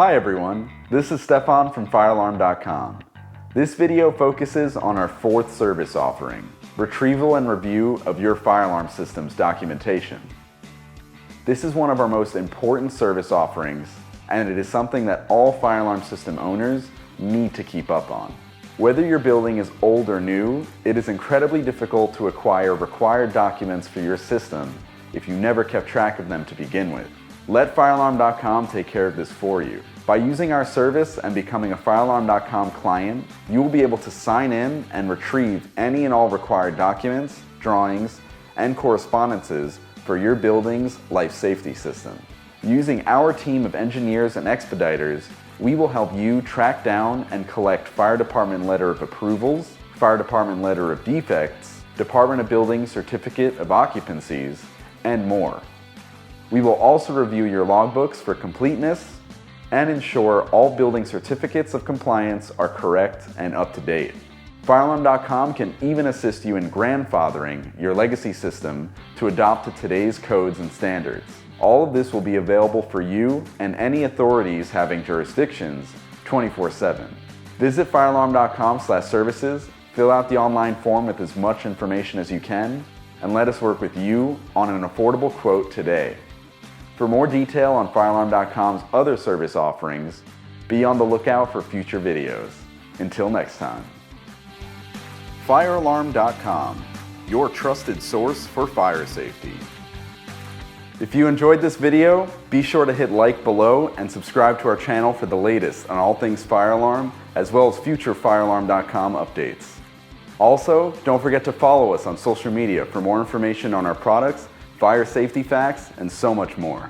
Hi everyone, this is Stefan from firealarm.com. This video focuses on our fourth service offering, retrieval and review of your fire alarm system's documentation. This is one of our most important service offerings, and it is something that all fire alarm system owners need to keep up on. Whether your building is old or new, it is incredibly difficult to acquire required documents for your system if you never kept track of them to begin with. Let firealarm.com take care of this for you. By using our service and becoming a firealarm.com client, you will be able to sign in and retrieve any and all required documents, drawings, and correspondences for your building's life safety system. Using our team of engineers and expediters, we will help you track down and collect fire department letter of approvals, fire department letter of defects, Department of Building certificate of occupancies, and more. We will also review your logbooks for completeness and ensure all building certificates of compliance are correct and up to date. Firealarm.com can even assist you in grandfathering your legacy system to adopt to today's codes and standards. All of this will be available for you and any authorities having jurisdictions 24/7. Visit firealarm.com/services, fill out the online form with as much information as you can, and let us work with you on an affordable quote today. For more detail on firealarm.com's other service offerings, be on the lookout for future videos. Until next time. Firealarm.com, your trusted source for fire safety. If you enjoyed this video, be sure to hit like below and subscribe to our channel for the latest on all things fire alarm, as well as future firealarm.com updates. Also, don't forget to follow us on social media for more information on our products, fire safety facts, and so much more.